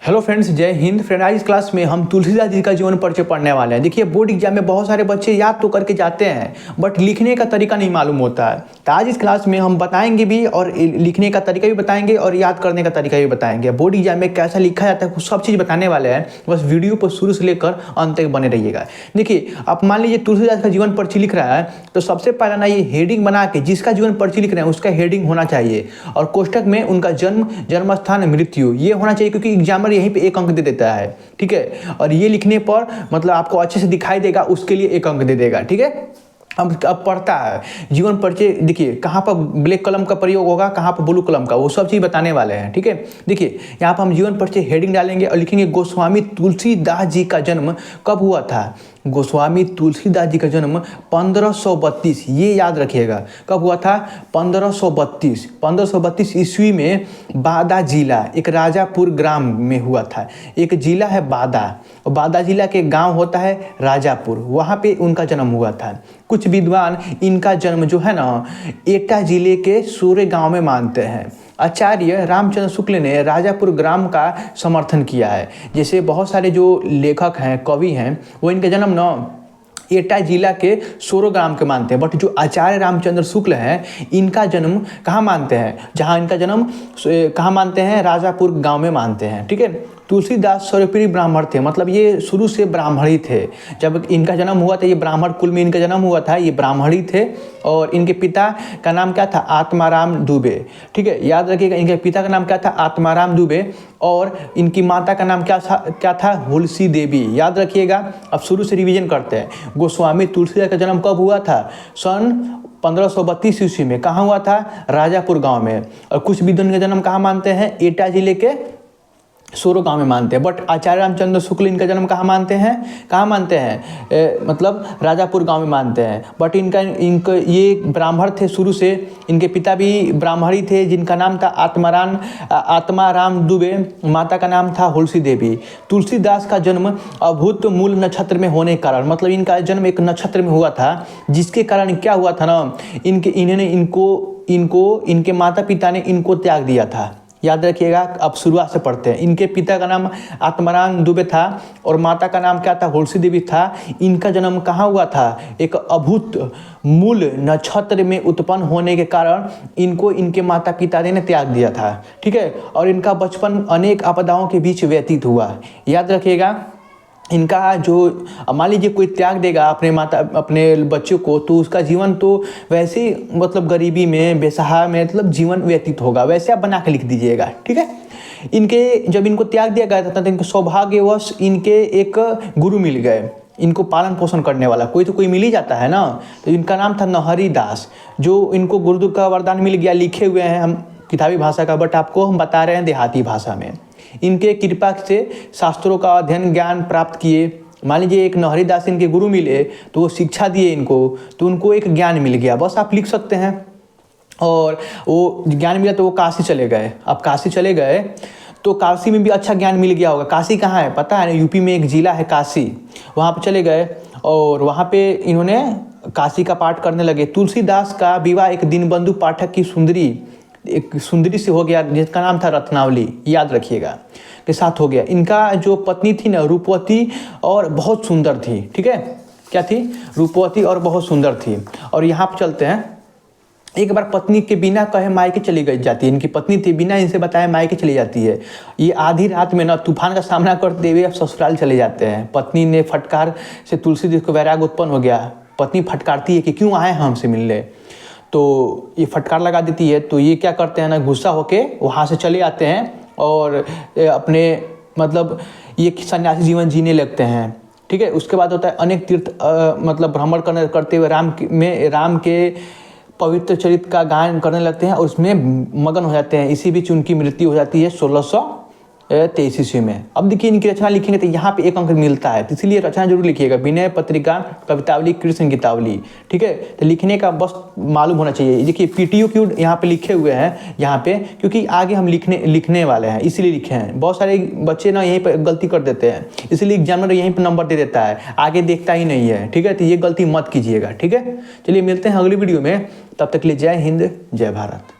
Hello friends, जय Hind. Friend, आज इस क्लास में हम तुलसीदास जी का जीवन परिचय पढ़ने वाले हैं। देखिए, बोर्ड एग्जाम में बहुत सारे बच्चे याद तो करके जाते हैं बट लिखने का तरीका नहीं मालूम होता है। तो आज इस क्लास में हम बताएंगे भी और लिखने का तरीका भी बताएंगे और याद करने का तरीका भी बताएंगे। बोर्ड एग्जाम में कैसा लिखा जाता है सब चीज़ बताने वाले हैं। बस वीडियो को शुरू से लेकर अंत तक बने रहिएगा। देखिए, आप मान लीजिए तुलसीदास का जीवन परिचय लिख रहा है तो सबसे पहला ना ये हेडिंग बना के जिसका जीवन परिचय लिख रहे हैं उसका हेडिंग होना चाहिए और कोष्टक में उनका जन्म स्थान, मृत्यु ये होना चाहिए, क्योंकि एग्जामर यहीं पे एक अंक दे देता है। ठीक है, और ये लिखने पर मतलब आपको अच्छे से दिखाई देगा, उसके लिए एक अंक दे देगा। ठीक है, अब पढ़ता है जीवन परिचय। देखिए कहाँ पर ब्लैक कलम का प्रयोग होगा, कहाँ पर ब्लू कलम का, वो सब चीज़ बताने वाले हैं। ठीक है, देखिए यहाँ पर हम जीवन परिचय हेडिंग डालेंगे और लिखेंगे गोस्वामी तुलसीदास जी का जन्म कब हुआ था। गोस्वामी तुलसीदास जी का जन्म 1532, ये याद रखिएगा कब हुआ था। 1532 ईस्वी में बादा जिला, एक राजापुर ग्राम में हुआ था। एक जिला है बादा और बादा जिला के गांव होता है राजापुर, वहाँ पे उनका जन्म हुआ था। कुछ विद्वान इनका जन्म जो है ना एटा जिले के सूर्य गांव में मानते हैं। आचार्य रामचंद्र शुक्ल ने राजापुर ग्राम का समर्थन किया है। जैसे बहुत सारे जो लेखक हैं, कवि हैं, वो इनका जन्म न एटा जिला के सोरो ग्राम के मानते हैं। बट जो आचार्य रामचंद्र शुक्ल हैं इनका जन्म कहाँ मानते हैं, जहाँ इनका जन्म कहाँ मानते हैं, राजापुर गांव में मानते हैं। ठीक है, तुलसीदास सर्वप्रिय ब्राह्मण थे, मतलब ये शुरू से ब्राह्मण ही थे। जब इनका जन्म हुआ था, ये ब्राह्मण कुल में इनका जन्म हुआ था, ये ब्राह्मण ही थे। और इनके पिता का नाम क्या था, आत्माराम दुबे। ठीक है, याद रखिएगा, इनके पिता का नाम क्या था, आत्माराम दुबे। और इनकी माता का नाम क्या था, हुलसी देवी। याद रखिएगा, अब शुरू से रिवीजन करते हैं। गोस्वामी तुलसीदास का जन्म कब हुआ था, सन 1532 ईस्वी में। कहाँ हुआ था, राजापुर गांव में। और कुछ विद्वान का जन्म कहाँ मानते हैं, एटा जिले के सोरो गांव में मानते हैं। बट आचार्य रामचंद्र शुक्ल इनका जन्म कहाँ मानते हैं, मतलब राजापुर गांव में मानते हैं। बट इनका ये ब्राह्मण थे शुरू से, इनके पिता भी ब्राह्मण ही थे जिनका नाम था आत्माराम दुबे, माता का नाम था हुलसी देवी। तुलसीदास का जन्म अभूत मूल नक्षत्र में होने के कारण, मतलब इनका जन्म एक नक्षत्र में हुआ था, जिसके कारण क्या हुआ था ना, इनके माता पिता ने इनको त्याग दिया था। याद रखिएगा, अब शुरुआत से पढ़ते हैं। इनके पिता का नाम आत्माराम दुबे था और माता का नाम क्या था, हुलसी देवी था। इनका जन्म कहाँ हुआ था, एक अभूत मूल नक्षत्र में उत्पन्न होने के कारण इनको इनके माता पिता ने त्याग दिया था। ठीक है, और इनका बचपन अनेक आपदाओं के बीच व्यतीत हुआ। याद रखिएगा, इनका जो मान लीजिए कोई त्याग देगा अपने बच्चों को, तो उसका जीवन तो वैसे ही मतलब गरीबी में, बेसहारा में मतलब जीवन व्यतीत होगा। वैसे आप बना के लिख दीजिएगा। ठीक है, इनके जब इनको त्याग दिया गया था तो इनको सौभाग्यवश इनके एक गुरु मिल गए, इनको पालन पोषण करने वाला। कोई तो कोई मिल ही जाता है ना। तो इनका नाम था नहरी दास, जो इनको गुरु का वरदान मिल गया। लिखे हुए हैं हम किताबी भाषा का, बट आपको हम बता रहे हैं देहाती भाषा में। इनके कृपा से शास्त्रों का अध्ययन ज्ञान प्राप्त किए। मान लीजिए एक नहरी दास इनके गुरु मिले तो वो शिक्षा दिए इनको, तो उनको एक ज्ञान मिल गया। बस आप लिख सकते हैं। और वो ज्ञान मिला तो वो काशी चले गए। अब काशी चले गए तो काशी में भी अच्छा ज्ञान मिल गया होगा। काशी कहाँ है पता है ना, यूपी में एक जिला है काशी, वहाँ पे चले गए और वहाँ पे इन्होंने काशी का पाठ करने लगे। तुलसीदास का विवाह एक दीनबंधु पाठक की एक सुंदरी से हो गया जिसका नाम था रत्नावली, याद रखिएगा, के साथ हो गया। इनका जो पत्नी थी ना, रूपवती और बहुत सुंदर थी। ठीक है, क्या थी, रूपवती और बहुत सुंदर थी। और यहाँ पर चलते हैं, एक बार पत्नी के बिना कहे मायके चली जाती है। इनकी पत्नी थी, बिना इनसे बताए मायके चली जाती है। ये आधी रात में ना तूफान का सामना करते हुए अब ससुराल चले जाते हैं। पत्नी ने फटकार से तुलसीदास को वैराग उत्पन्न हो गया। पत्नी फटकारती है कि क्यों आए हैं हमसे मिलने, तो ये फटकार लगा देती है। तो ये क्या करते हैं ना, गुस्सा होके वहाँ से चले आते हैं और अपने मतलब ये सन्यासी जीवन जीने लगते हैं। ठीक है, उसके बाद होता है अनेक तीर्थ मतलब भ्रमण करते हुए राम के पवित्र चरित्र का गायन करने लगते हैं और उसमें मगन हो जाते हैं। इसी बीच उनकी मृत्यु हो जाती है 1623 ईस्वी में। अब देखिए इनकी रचना लिखेंगे तो यहाँ पे एक अंक मिलता है, तो इसीलिए रचना जरूर लिखिएगा। विनय पत्रिका, कवितावली, कृष्ण गीतावली। ठीक है, तो लिखने का बस मालूम होना चाहिए। देखिए PTQ यहाँ पे लिखे हुए हैं यहाँ पे, क्योंकि आगे हम लिखने वाले हैं इसलिए लिखे हैं। बहुत सारे बच्चे ना यहीं पर गलती कर देते हैं, इसलिए एग्जामिनर यहीं पर नंबर दे देता है, आगे देखता ही नहीं है। ठीक है, तो ये गलती मत कीजिएगा। ठीक है, चलिए मिलते हैं अगली वीडियो में, तब तक के लिए जय हिंद, जय भारत।